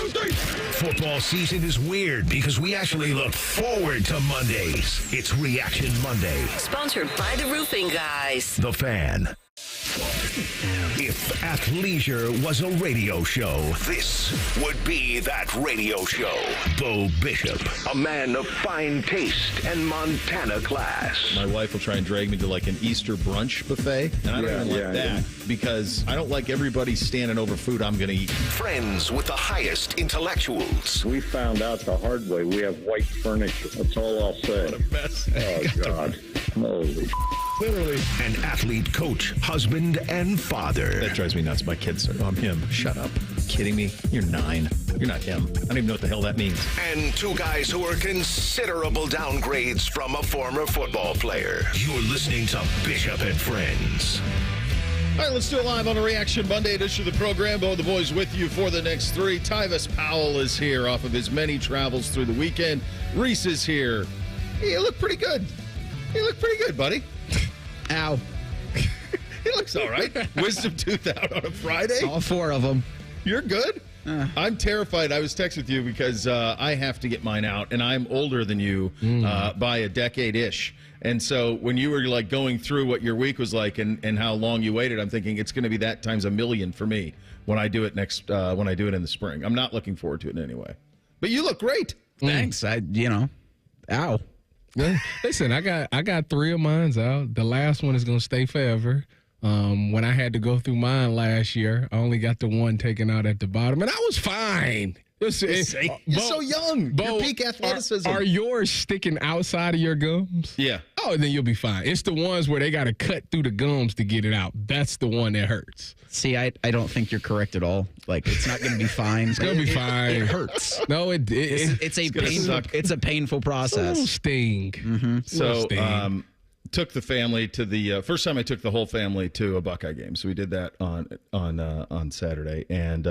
Tuesday. Football season is weird because we actually look forward to Mondays. It's Reaction Monday. Sponsored by the Roofing Guys. The Fan. If athleisure was a radio show, this would be that radio show. Bo Bishop, a man of fine taste and Montana class. My wife will try and drag me to like an Easter brunch buffet, and I don't even like that because I don't like everybody standing over food I'm going to eat. Friends with the highest intellectuals. We found out the hard way. We have white furniture. That's all I'll say. What a mess. Oh, God. Holy Literally. An athlete, coach, husband, and father. That drives me nuts. My kids are, I'm him. Shut up. Kidding me? You're 9. You're not him. I don't even know what the hell that means. And two guys who are considerable downgrades from a former football player. You're listening to Bishop and Friends. All right, let's do it live on a Reaction Monday edition of the program. Bo and the boys with you for the next 3. Tyvis Powell is here off of his many travels through the weekend. Reese is here. You look pretty good. You look pretty good, buddy. Ow. He looks all right. Wisdom tooth out on a Friday. All 4 of them. You're good? I'm terrified. I was texting with you because I have to get mine out, and I'm older than you by a decade-ish. And so when you were like going through what your week was like and how long you waited, I'm thinking it's going to be that times a million for me when I do it when I do it in the spring. I'm not looking forward to it in any way. But you look great. Thanks. Ow. Listen, I got 3 of mine out. The last one is going to stay forever. When I had to go through mine last year, I only got the one taken out at the bottom, and I was fine. You're so young. Your peak athleticism. Are yours sticking outside of your gums? Yeah. Oh, then you'll be fine. It's the ones where they got to cut through the gums to get it out. That's the one that hurts. See, I don't think you're correct at all. Like, it's not going to be fine. It's going to be fine. It hurts. No, it's a painful process. It's a sting. Mm-hmm. So, took the family to the first time I took the whole family to a Buckeye game. So we did that on Saturday. And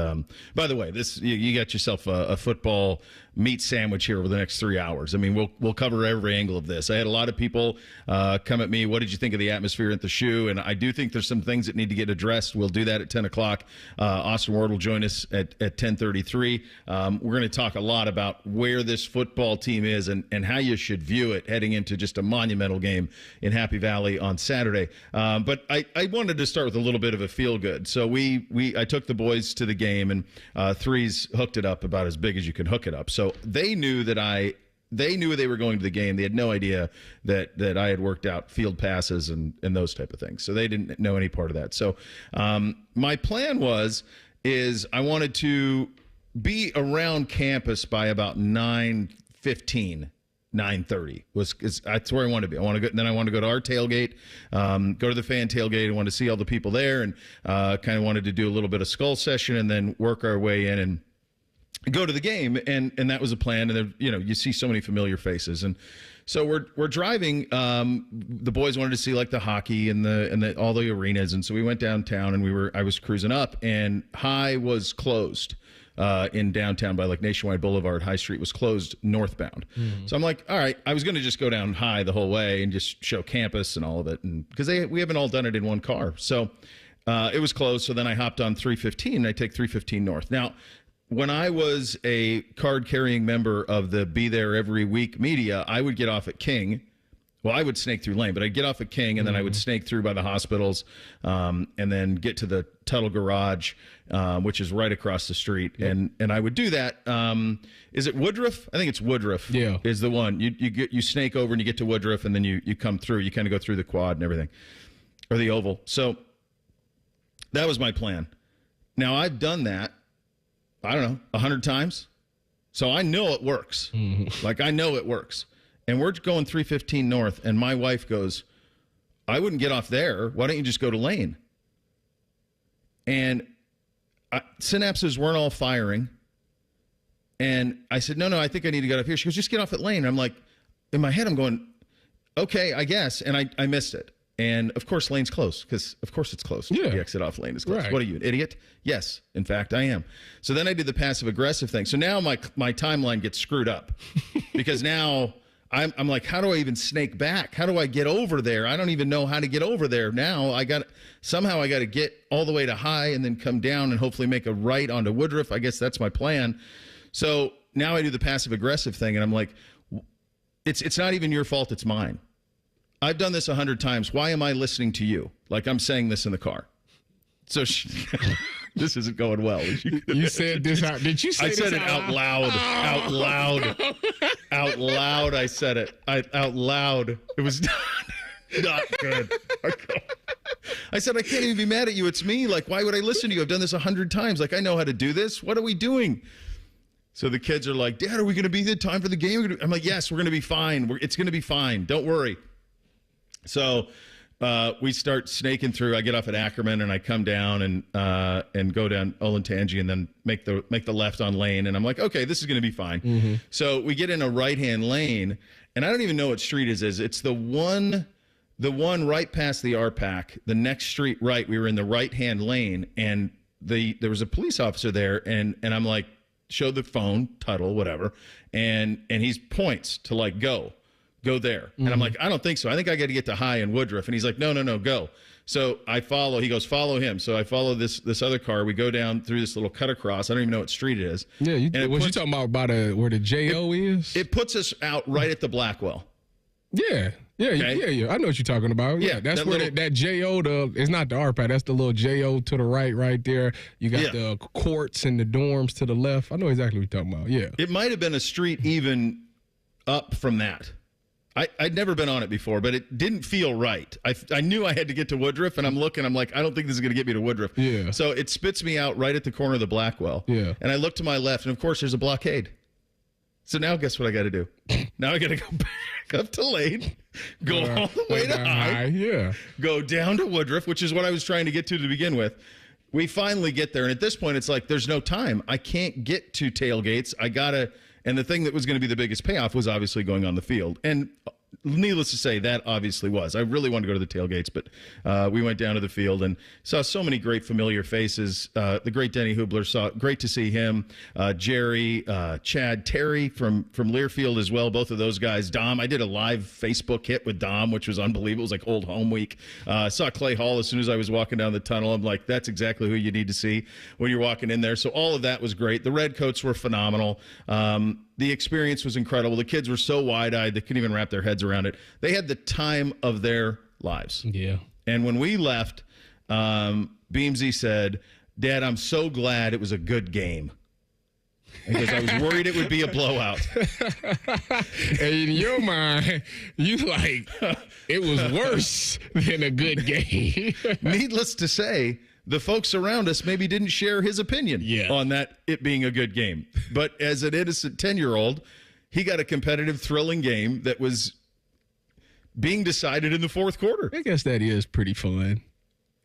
by the way, you got yourself a football meat sandwich here over the next 3 hours. I mean, we'll cover every angle of this. I had a lot of people come at me. What did you think of the atmosphere at the shoe? And I do think there's some things that need to get addressed. We'll do that at 10 o'clock. Austin Ward will join us at 10:33. We're going to talk a lot about where this football team is and how you should view it heading into just a monumental game in Happy Valley on Saturday. But I wanted to start with a little bit of a feel good. So I took the boys to the game, and Threes hooked it up about as big as you can hook it up. So they knew that they knew they were going to the game. They had no idea that I had worked out field passes and those type of things. So they didn't know any part of that. So my plan is I wanted to be around campus by about 9:15. 9:30 that's where I want to be. I want to go. Then I want to go to our tailgate, go to the fan tailgate. I want to see all the people there, and kind of wanted to do a little bit of skull session, and then work our way in and go to the game. And that was a plan. And then, you see so many familiar faces, and so we're driving. The boys wanted to see like the hockey and all the arenas, and so we went downtown, and I was cruising up, and High was closed. In downtown by like Nationwide Boulevard, High Street was closed northbound. So I'm like, all right, I was going to just go down High the whole way and just show campus and all of it. And because we haven't all done it in one car. So it was closed. So then I hopped on 315 and I take 315 north. Now, when I was a card carrying member of the Be There Every Week media, I would get off at King. Well, I would snake through Lane, but I'd get off at King, and then I would snake through by the hospitals, and then get to the Tuttle Garage, which is right across the street. Yep. And I would do that. Is it Woodruff? I think it's Woodruff. Yeah. Is the one. You snake over and you get to Woodruff, and then you come through. You kind of go through the quad and everything, or the oval. So that was my plan. Now, I've done that, I don't know, 100 times. So I know it works. Like, I know it works. And we're going 315 north, and my wife goes, I wouldn't get off there. Why don't you just go to Lane? And synapses weren't all firing. And I said, no, I think I need to get off here. She goes, just get off at Lane. I'm like, in my head, I'm going, okay, I guess. And I missed it. And, of course, Lane's closed because, of course, it's closed. Yeah. The exit off Lane is closed. Right. What are you, an idiot? Yes, in fact, I am. So then I did the passive-aggressive thing. So now my timeline gets screwed up because now I'm like, how do I even snake back? How do I get over there? I don't even know how to get over there now. Somehow I got to get all the way to High and then come down and hopefully make a right onto Woodruff. I guess that's my plan. So now I do the passive aggressive thing, and I'm like, it's not even your fault. It's mine. I've done this 100 times. Why am I listening to you? Like I'm saying this in the car. So this isn't going well. You said this out. Did you say I this said it out loud. Out loud. Out loud. I said it. Out loud. It was not good. I said, I can't even be mad at you. It's me. Like, why would I listen to you? I've done this 100 times. Like, I know how to do this. What are we doing? So the kids are like, Dad, are we going to be in time for the game? I'm like, yes, we're going to be fine. It's going to be fine. Don't worry. So we start snaking through. I get off at Ackerman and I come down and go down Olentangy and then make the left on Lane. And I'm like, okay, this is going to be fine. Mm-hmm. So we get in a right-hand lane, and I don't even know what street it is. It's the one right past the RPAC. The next street right, we were in the right-hand lane, and there was a police officer there, and I'm like, show the phone, Tuttle, whatever, and he points to like go there. Mm-hmm. And I'm like, I don't think so. I think I got to get to High and Woodruff. And he's like, no, go. So I follow. He goes, follow him. So I follow this other car. We go down through this little cut across. I don't even know what street it is. Yeah, you talking about where the JO is? It puts us out right at the Blackwell. Yeah. Okay. Yeah. I know what you're talking about. Yeah, that's where that JO, it's not the RPAC. That's the little JO to the right there. You got the courts and the dorms to the left. I know exactly what you're talking about. Yeah. It might have been a street even up from that. I'd never been on it before, but it didn't feel right. I knew I had to get to Woodruff, and I'm like, I don't think this is going to get me to Woodruff. Yeah. So it spits me out right at the corner of the Blackwell. Yeah. And I look to my left, and of course there's a blockade. So now guess what I got to do? Now I got to go back up to Lane, go all the way to High, go down to Woodruff, which is what I was trying to get to begin with. We finally get there, and at this point it's like there's no time. I can't get to tailgates. And the thing that was going to be the biggest payoff was obviously going on the field. And needless to say, that obviously was. I really wanted to go to the tailgates, but we went down to the field and saw so many great familiar faces. The great Denny Hubler, great to see him. Jerry, Chad, Terry from Learfield as well, both of those guys. Dom, I did a live Facebook hit with Dom, which was unbelievable. It was like old home week. I saw Clay Hall as soon as I was walking down the tunnel. I'm like, that's exactly who you need to see when you're walking in there. So all of that was great. The Redcoats were phenomenal. The experience was incredible. The kids were so wide-eyed they couldn't even wrap their heads around it. They had the time of their lives. Yeah. And when we left, Beamsy said, Dad, I'm so glad it was a good game. Because I was worried it would be a blowout. And in your mind, you like, it was worse than a good game. Needless to say, the folks around us maybe didn't share his opinion on that it being a good game. But as an innocent 10-year-old, he got a competitive, thrilling game that was being decided in the fourth quarter. I guess that is pretty fun.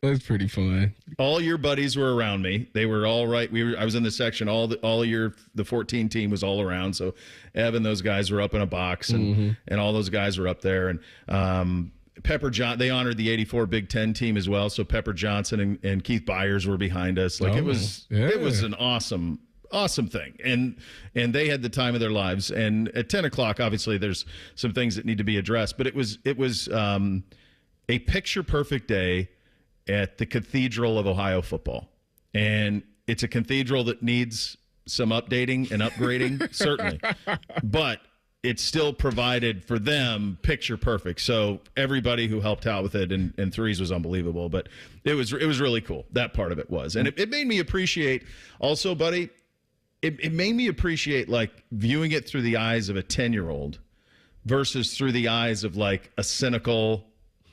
That's pretty fun. All your buddies were around me. They were all right. I was in the section. The 14 team was all around. So Evan, those guys were up in a box, and all those guys were up there. And Pepper John, they honored the '84 Big Ten team as well. So Pepper Johnson and Keith Byers were behind us. Like it was an awesome thing. And they had the time of their lives. And at 10 o'clock, obviously there's some things that need to be addressed, but it was a picture perfect day at the Cathedral of Ohio football. And it's a cathedral that needs some updating and upgrading, certainly. But it still provided for them picture perfect. So everybody who helped out with it and threes was unbelievable. But it was really cool. That part of it was. And it made me appreciate also, buddy, it made me appreciate like viewing it through the eyes of a 10-year-old versus through the eyes of like a cynical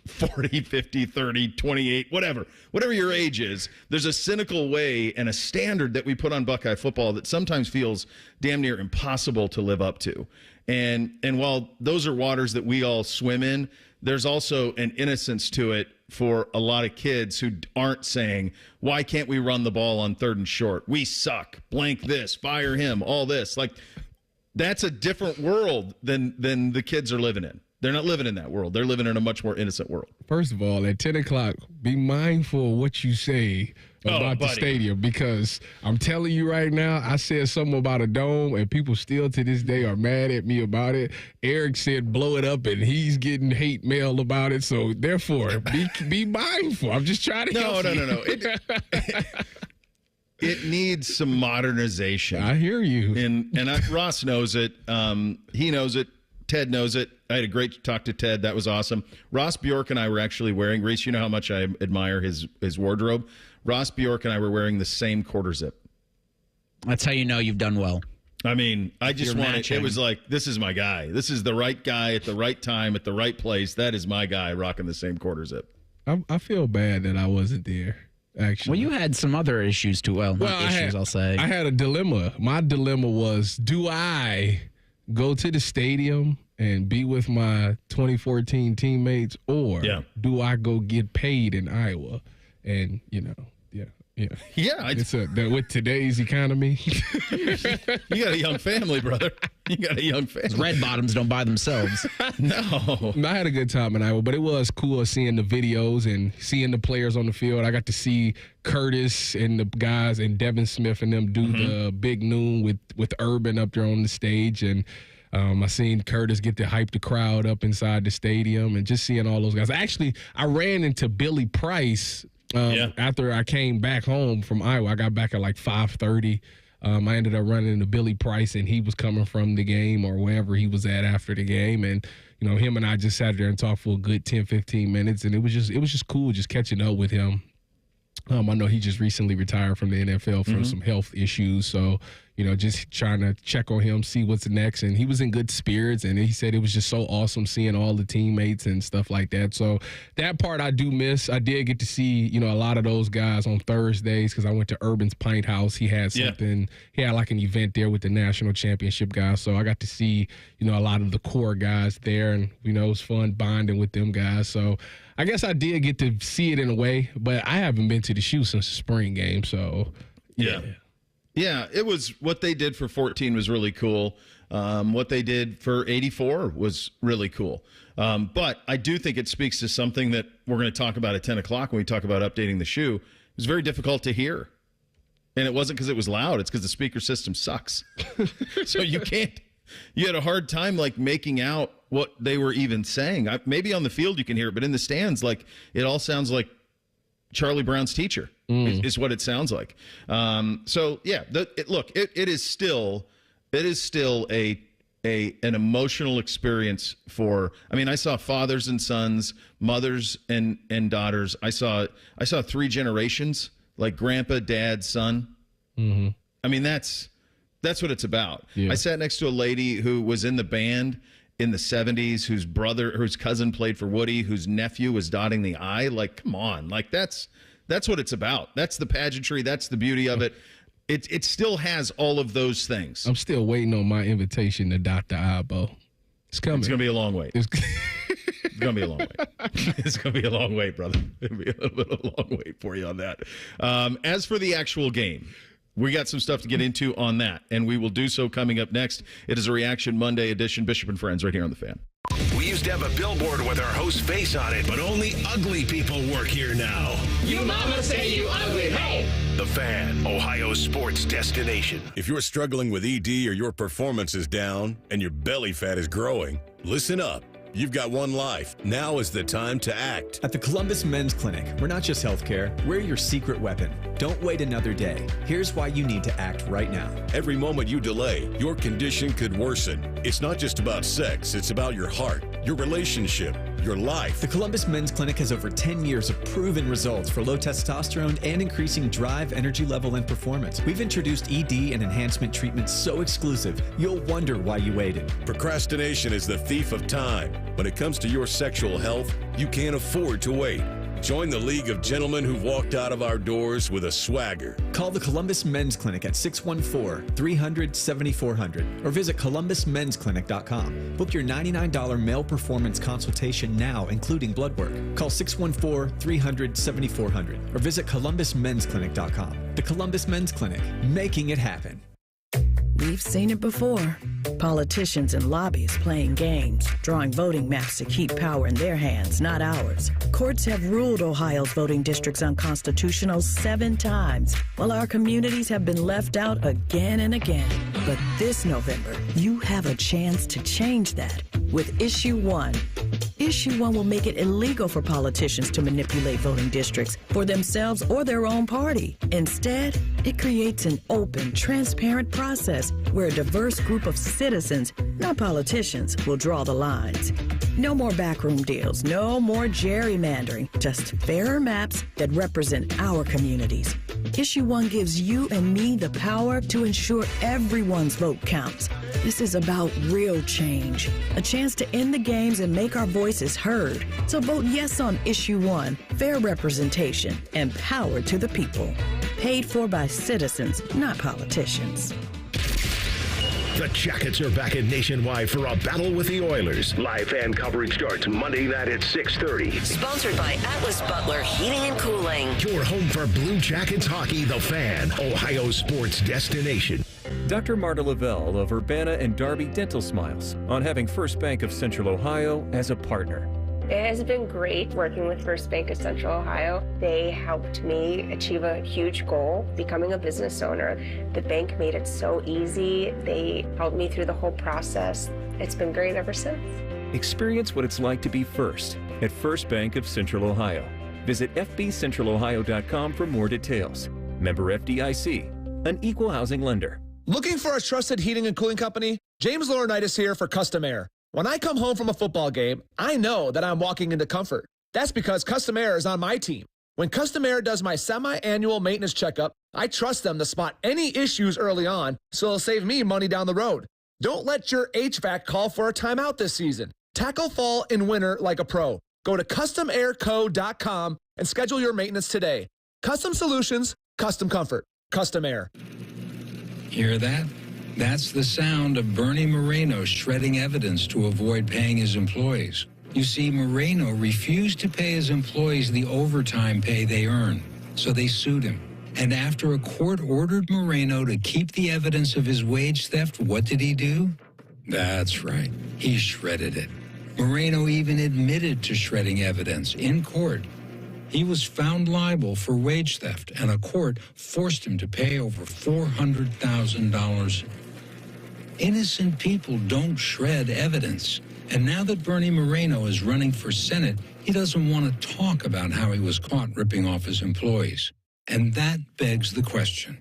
40, 50, 30, 28, whatever your age is. There's a cynical way and a standard that we put on Buckeye football that sometimes feels damn near impossible to live up to. And while those are waters that we all swim in, there's also an innocence to it for a lot of kids who aren't saying, why can't we run the ball on 3rd and short? We suck. Blank this. Fire him. All this. Like, that's a different world than the kids are living in. They're not living in that world. They're living in a much more innocent world. First of all, at 10 o'clock, be mindful of what you say about the stadium, because I'm telling you right now, I said something about a dome, and people still to this day are mad at me about it. Eric said blow it up, and he's getting hate mail about it. So, therefore, be mindful. I'm just trying to help you. No. It needs some modernization. I hear you. And Ross knows it. He knows it. Ted knows it. I had a great talk to Ted. That was awesome. Ross Bjork and I were actually wearing, Reese, you know how much I admire his wardrobe. Ross Bjork and I were wearing the same quarter zip. That's how you know you've done well. I mean, I just wanted, it was like, this is my guy. This is the right guy at the right time, at the right place. That is my guy rocking the same quarter zip. I feel bad that I wasn't there, actually. Well, you had some other issues too. I'll say. I had a dilemma. My dilemma was, do I go to the stadium and be with my 2014 teammates, or do I go get paid in Iowa? And, with today's economy. You got a young family, brother. You got a young family. Red bottoms don't buy themselves. No. I had a good time in Iowa, but it was cool seeing the videos and seeing the players on the field. I got to see Curtis and the guys and Devin Smith and them do the big noon with Urban up there on the stage. And I seen Curtis get to hype the crowd up inside the stadium, and just seeing all those guys. Actually, I ran into Billy Price after I came back home from Iowa. I got back at like 5:30. I ended up running into Billy Price, and he was coming from the game or wherever he was at after the game. And, him and I just sat there and talked for a good 10, 15 minutes. And it was just cool just catching up with him. I know he just recently retired from the NFL for some health issues. So, just trying to check on him, see what's next. And he was in good spirits, and he said it was just so awesome seeing all the teammates and stuff like that. So that part I do miss. I did get to see, a lot of those guys on Thursdays, because I went to Urban's Pint House. He had something. He had like an event there with the national championship guys. So I got to see, a lot of the core guys there, and, it was fun bonding with them guys. So I guess I did get to see it in a way, but I haven't been to the shoe since the spring game. So, Yeah, it was, what they did for 14 was really cool. What they did for 84 was really cool. But I do think it speaks to something that we're going to talk about at 10 o'clock when we talk about updating the shoe. It was very difficult to hear. And it wasn't because it was loud. It's because the speaker system sucks. So you had a hard time making out what they were even saying. Maybe on the field you can hear it, but in the stands, it all sounds like Charlie Brown's teacher is what it sounds like. It is still an emotional experience for. I mean, I saw fathers and sons, mothers and daughters. I saw 3 generations, like grandpa, dad, son. Mm-hmm. I mean, that's what it's about. Yeah. I sat next to a lady who was in the band in the 70s, whose cousin played for Woody, whose nephew was dotting the I. Come on. That's what it's about. That's the pageantry. That's the beauty of it. It still has all of those things. I'm still waiting on my invitation to dot the I, Bo. It's coming. It's going to be a long wait. It's going to be a long wait. It's going to be a long wait, brother. It'll be a little bit of a long wait for you on that. As for the actual game, we got some stuff to get into on that, and we will do so coming up next. It is a Reaction Monday edition, Bishop and Friends, right here on The Fan. We used to have a billboard with our host's face on it, but only ugly people work here now. You mama say you ugly, hey! The Fan, Ohio's sports destination. If you're struggling with ED or your performance is down and your belly fat is growing, listen up. You've got one life. Now is the time to act. At the Columbus Men's Clinic, we're not just healthcare, we're your secret weapon. Don't wait another day. Here's why you need to act right now. Every moment you delay, your condition could worsen. It's not just about sex, it's about your heart, your relationship, your life. The Columbus Men's Clinic has over 10 years of proven results for low testosterone and increasing drive, energy level, and performance. We've introduced ED and enhancement treatments so exclusive, you'll wonder why you waited. Procrastination is the thief of time. When it comes to your sexual health, you can't afford to wait. Join the League of Gentlemen who've walked out of our doors with a swagger. Call the Columbus Men's Clinic at 614-300-7400 or visit columbusmensclinic.com. Book your $99 male performance consultation now, including blood work. Call 614-300-7400 or visit columbusmensclinic.com. The Columbus Men's Clinic, making it happen. We've seen it before. Politicians and lobbyists playing games, drawing voting maps to keep power in their hands, not ours. Courts have ruled Ohio's voting districts unconstitutional 7 times, while our communities have been left out again and again. But this November, you have a chance to change that with Issue 1. Issue 1 will make it illegal for politicians to manipulate voting districts for themselves or their own party. Instead, it creates an open, transparent process where a diverse group of citizens, not politicians, will draw the lines. No more backroom deals, no more gerrymandering, just fairer maps that represent our communities. Issue 1 gives you and me the power to ensure everyone's vote counts. This is about real change, a chance to end the games and make our voices heard. So vote yes on Issue 1, fair representation, and power to the people. Paid for by citizens, not politicians. The Jackets are back in Nationwide for a battle with the Oilers. Live fan coverage starts Monday night at 6:30. Sponsored by Atlas Butler Heating and Cooling. Your home for Blue Jackets hockey, the Fan, Ohio sports destination. Dr. Marta Lavelle of Urbana and Darby Dental Smiles on having First Bank of Central Ohio as a partner. It has been great working with First Bank of Central Ohio. They helped me achieve a huge goal, becoming a business owner. The bank made it so easy. They helped me through the whole process. It's been great ever since. Experience what it's like to be first at First Bank of Central Ohio. Visit fbcentralohio.com for more details. Member FDIC, an equal housing lender. Looking for a trusted heating and cooling company? James Laurinaitis here for Custom Air. When I come home from a football game, I know that I'm walking into comfort. That's because Custom Air is on my team. When Custom Air does my semi-annual maintenance checkup, I trust them to spot any issues early on, so it'll save me money down the road. Don't let your HVAC call for a timeout this season. Tackle fall and winter like a pro. Go to customairco.com and schedule your maintenance today. Custom solutions, custom comfort. Custom Air. Hear that? That's the sound of Bernie Moreno shredding evidence to avoid paying his employees. You see, Moreno refused to pay his employees the overtime pay they earn, so they sued him. And after a court ordered Moreno to keep the evidence of his wage theft, what did he do? That's right, he shredded it. Moreno even admitted to shredding evidence in court. He was found liable for wage theft, and a court forced him to pay over $400,000. Innocent people don't shred evidence. And now that Bernie Moreno is running for Senate, he doesn't want to talk about how he was caught ripping off his employees. And that begs the question,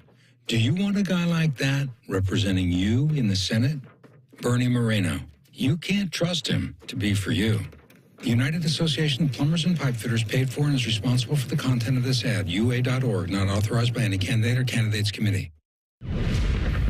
do you want a guy like that representing you in the Senate? Bernie Moreno, you can't trust him to be for you. The United Association of Plumbers and Pipe Fitters paid for and is responsible for the content of this ad. UA.org, not authorized by any candidate or candidates committee.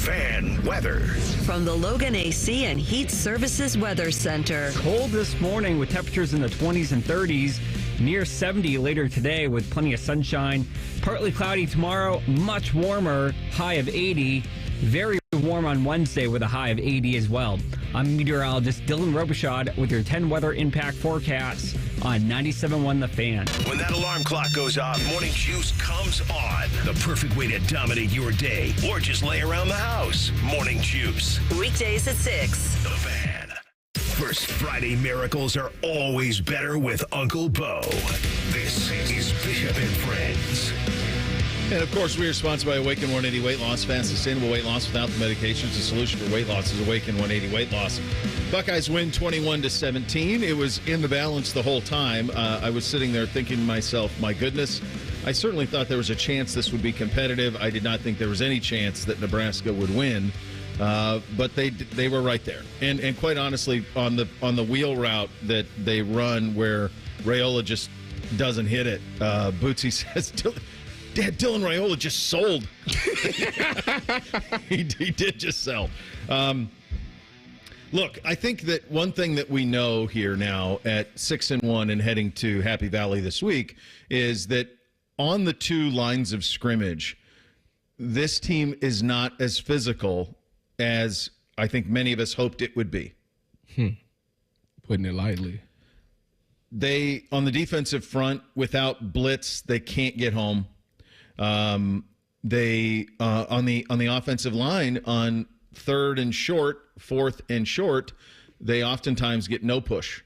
Fan weather. From the Logan AC and Heat Services Weather Center. Cold this morning with temperatures in the 20s and 30s. Near 70 later today with plenty of sunshine. Partly cloudy tomorrow, much warmer, high of 80. Very warm on Wednesday with a high of 80 as well. I'm meteorologist Dylan Robichaud with your 10 weather impact forecasts on 97.1 The Fan. When that alarm clock goes off, Morning Juice comes on. The perfect way to dominate your day or just lay around the house. Morning Juice. Weekdays at 6. The Fan. First Friday miracles are always better with Uncle Bo. This is Bishop and Friends. And, of course, we are sponsored by Awaken 180 Weight Loss. Fast, sustainable weight loss without the medications. The solution for weight loss is Awaken 180 Weight Loss. Buckeyes win 21-17. It was in the balance the whole time. I was sitting there thinking to myself, my goodness, I certainly thought there was a chance this would be competitive. I did not think there was any chance that Nebraska would win. But they were right there. And quite honestly, on the wheel route that they run where Raiola just doesn't hit it, Bootsy says, Dad, Dylan Raiola just sold. he did just sell. Look, I think that one thing that we know here now at 6-1 and heading to Happy Valley this week is that on the two lines of scrimmage, this team is not as physical as I think many of us hoped it would be. Putting it lightly. They, on the defensive front, without blitz, they can't get home. They on the offensive line, on third and short, fourth and short, they oftentimes get no push.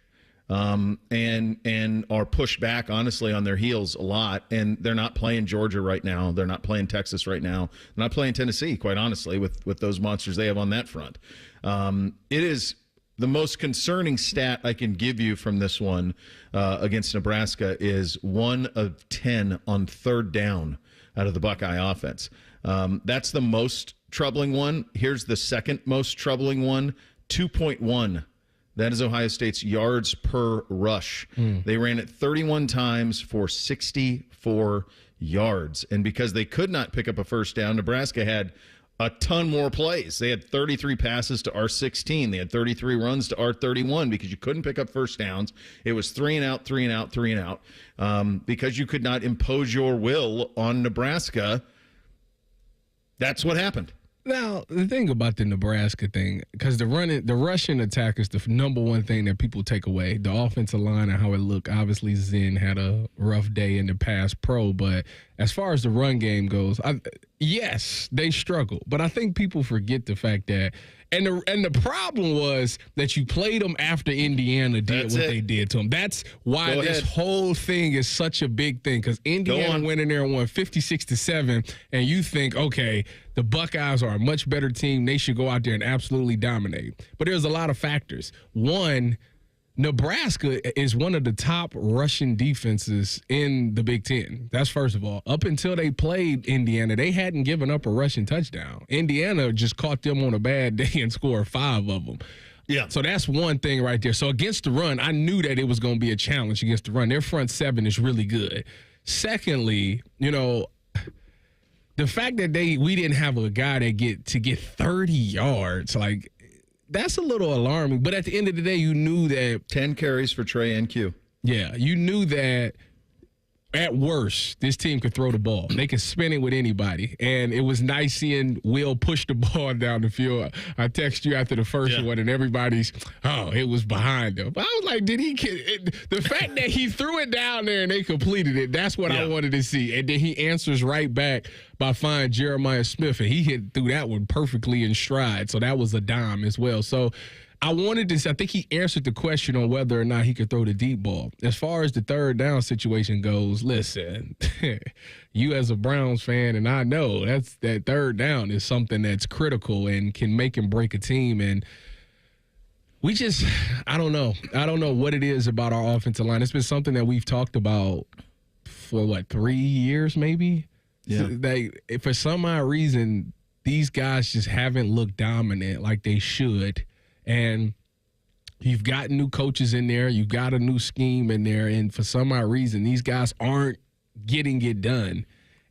And are pushed back, honestly, on their heels a lot. And they're not playing Georgia right now. They're not playing Texas right now. They're not playing Tennessee, quite honestly, with those monsters they have on that front. It is the most concerning stat I can give you from this one against Nebraska is 1 of 10 on third down out of the Buckeye offense. That's the most troubling one. Here's the second most troubling one, 2.1. That is Ohio State's yards per rush. They ran it 31 times for 64 yards. And because they could not pick up a first down, Nebraska had a ton more plays. They had 33 passes to R16. They had 33 runs to R31 because you couldn't pick up first downs. It was 3 and out, 3 and out, 3 and out. Because you could not impose your will on Nebraska. That's what happened. Now, the thing about the Nebraska thing, because the rushing attack is the number one thing that people take away. The offensive line and how it looked. Obviously, Zen had a rough day in the past pro, but as far as the run game goes, yes, they struggle. But I think people forget the fact that, and the problem was that you played them after Indiana did they did to them. That's why this whole thing is such a big thing, because Indiana went in there and won 56-7, and you think, okay, the Buckeyes are a much better team. They should go out there and absolutely dominate. But there's a lot of factors. One, Nebraska is one of the top rushing defenses in the Big Ten. That's first of all. Up until they played Indiana, they hadn't given up a rushing touchdown. Indiana just caught them on a bad day and scored 5 of them. Yeah. So that's one thing right there. So against the run, I knew that it was going to be a challenge against the run. Their front seven is really good. Secondly, the fact that we didn't have a guy that get 30 yards, like, that's a little alarming. But at the end of the day, you knew that 10 carries for Trey and Q. Yeah, you knew that at worst, this team could throw the ball. They can spin it with anybody. And it was nice seeing Will push the ball down the field. I texted you after the first one, and everybody's, it was behind them. But I was like, the fact that he threw it down there and they completed it, that's what I wanted to see. And then he answers right back by finding Jeremiah Smith, and he threw that one perfectly in stride. So that was a dime as well. So I think he answered the question on whether or not he could throw the deep ball. As far as the third down situation goes, listen, you as a Browns fan, and I know that third down is something that's critical and can make and break a team. And I don't know. I don't know what it is about our offensive line. It's been something that we've talked about for 3 years maybe? Yeah. So for some odd reason, these guys just haven't looked dominant like they should. And you've got new coaches in there. You've got a new scheme in there. And for some odd reason, these guys aren't getting it done.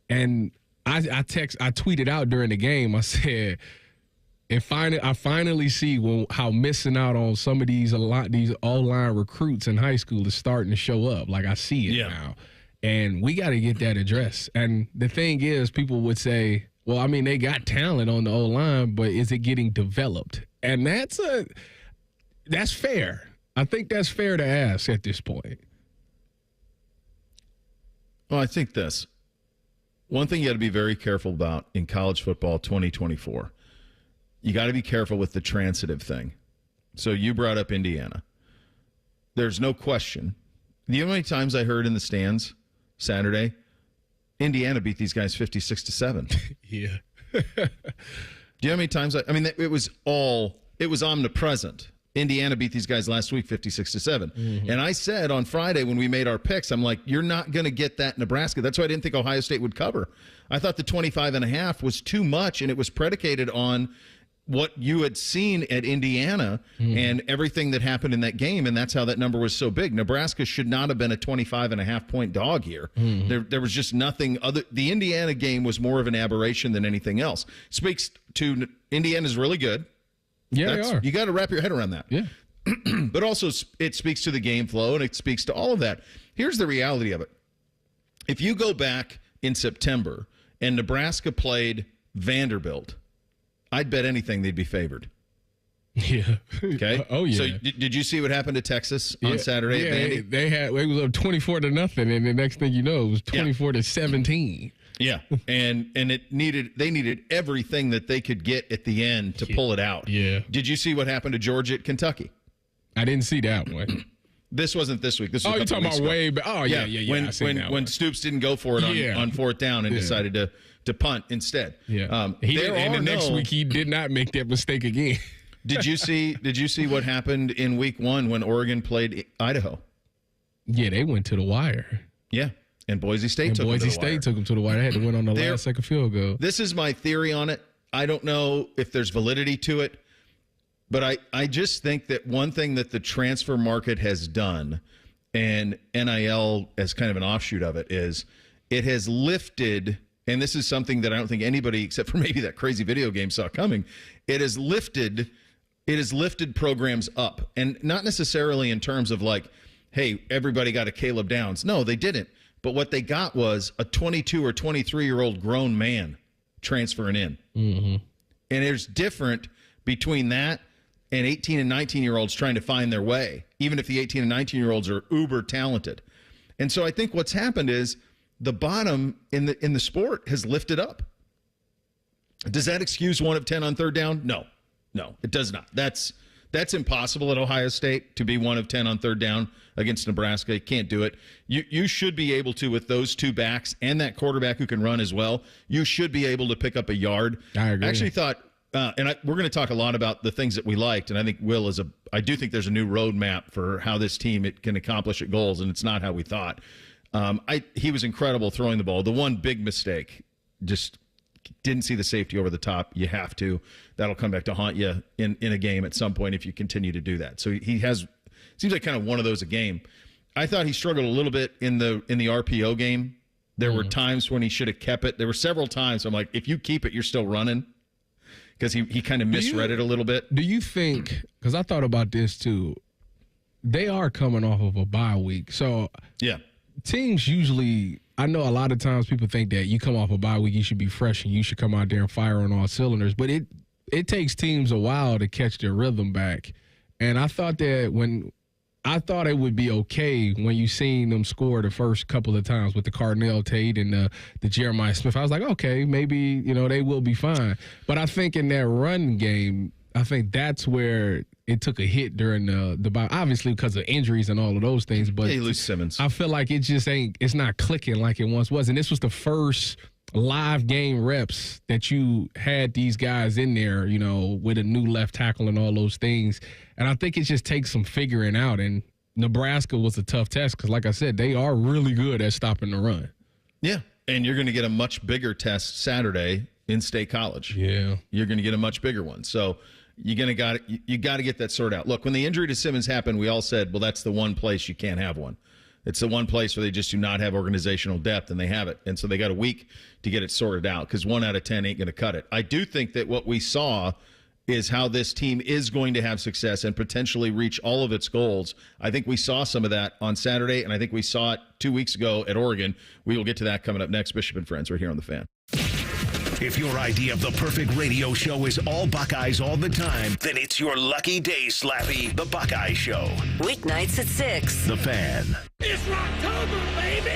And I tweeted out during the game, I said, I finally see how missing out on some of these all-line recruits in high school is starting to show up. Like, I see it now. And we got to get that addressed. And the thing is, people would say, well, I mean, they got talent on the O-line, but is it getting developed? And that's fair. I think that's fair to ask at this point. Well, I think this. One thing you got to be very careful about in college football 2024, you got to be careful with the transitive thing. So you brought up Indiana. There's no question. You know how many times I heard in the stands Saturday, Indiana beat these guys 56-7. Yeah. Do you know how many times it was omnipresent. Indiana beat these guys last week 56-7. Mm-hmm. And I said on Friday when we made our picks, I'm like, you're not going to get that Nebraska. That's why I didn't think Ohio State would cover. I thought the 25.5 was too much, and it was predicated on what you had seen at Indiana and everything that happened in that game, and that's how that number was so big. Nebraska should not have been a 25.5-point dog here. There was just nothing other. The Indiana game was more of an aberration than anything else. Speaks to Indiana's really good. Yeah, they are. You got to wrap your head around that. Yeah. But also it speaks to the game flow, and it speaks to all of that. Here's the reality of it. If you go back in September and Nebraska played Vanderbilt, I'd bet anything they'd be favored. Yeah. Okay. Oh yeah. So did you see what happened to Texas on Saturday? Yeah, at Vandy? they was up 24-0, and the next thing you know, it was 24-17. Yeah, and they needed everything that they could get at the end to pull it out. Yeah. Did you see what happened to Georgia at Kentucky? I didn't see that one. This wasn't this week. This was you're talking about way back. Oh, yeah. When Stoops didn't go for it on fourth down and decided to punt instead. Yeah. Next week he did not make that mistake again. Did you see what happened in week 1 when Oregon played Idaho? Yeah, they went to the wire. Yeah. And Boise State took them to the wire. They had to win on the last second field goal. This is my theory on it. I don't know if there's validity to it, but I just think that one thing that the transfer market has done, and NIL as kind of an offshoot of it, is it has lifted, and this is something that I don't think anybody except for maybe that crazy video game saw coming, it has lifted programs up. And not necessarily in terms of like, hey, everybody got a Caleb Downs. No, they didn't. But what they got was a 22 or 23-year-old grown man transferring in. Mm-hmm. And there's different between that and 18 and 19-year-olds trying to find their way, even if the 18 and 19-year-olds are uber talented. And so I think what's happened is the bottom in the sport has lifted up. Does that excuse 1 of 10 on third down? No, it does not. That's impossible at Ohio State to be 1 of 10 on third down against Nebraska. You can't do it. You should be able to, with those two backs and that quarterback who can run as well, you should be able to pick up a yard. I agree. I actually thought, we're going to talk a lot about the things that we liked, and I think I do think there's a new roadmap for how this team can accomplish its goals, and it's not how we thought. He was incredible throwing the ball. The one big mistake, just didn't see the safety over the top. You have to. That'll come back to haunt you in a game at some point if you continue to do that. So he has, seems like kind of one of those a game. I thought he struggled a little bit in the RPO game. There were times when he should have kept it. There were several times I'm like, if you keep it, you're still running, because he kind of misread it a little bit. Do you think, because I thought about this too, they are coming off of a bye week. So yeah, teams usually, I know a lot of times people think that you come off a bye week, you should be fresh and you should come out there and fire on all cylinders. But it takes teams a while to catch their rhythm back. And I thought that it would be okay when you seen them score the first couple of times with the Cardinal Tate and the Jeremiah Smith. I was like, okay, maybe, they will be fine. But I think in that run game, I think that's where it took a hit during the bye, obviously because of injuries and all of those things. But you lose Simmons. I feel like it's not clicking like it once was. And this was the first live game reps that you had these guys in there, with a new left tackle and all those things. And I think it just takes some figuring out. And Nebraska was a tough test because, like I said, they are really good at stopping the run. Yeah, and you're going to get a much bigger test Saturday in State College. Yeah. You're going to get a much bigger one. So you got to get that sorted out. Look, when the injury to Simmons happened, we all said, well, that's the one place you can't have one. It's the one place where they just do not have organizational depth, and they have it. And so they got a week to get it sorted out because 1 out of 10 ain't going to cut it. I do think that what we saw is how this team is going to have success and potentially reach all of its goals. I think we saw some of that on Saturday, and I think we saw it 2 weeks ago at Oregon. We will get to that coming up next. Bishop and Friends, we're here on The Fan. If your idea of the perfect radio show is all Buckeyes all the time, then it's your lucky day, Slappy, The Buckeye Show. Weeknights at 6. The Fan. It's October, baby!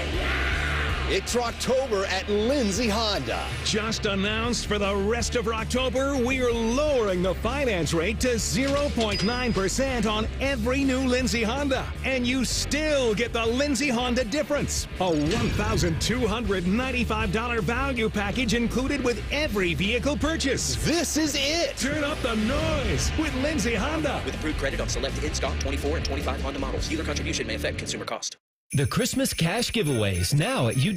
It's October at Lindsay Honda. Just announced for the rest of October, we're lowering the finance rate to 0.9% on every new Lindsay Honda. And you still get the Lindsay Honda difference. A $1,295 value package included with every vehicle purchase. This is it. Turn up the noise with Lindsay Honda. With approved credit on select in-stock 24 and 25 Honda models. Dealer contribution may affect consumer cost. The Christmas cash giveaways now at UD.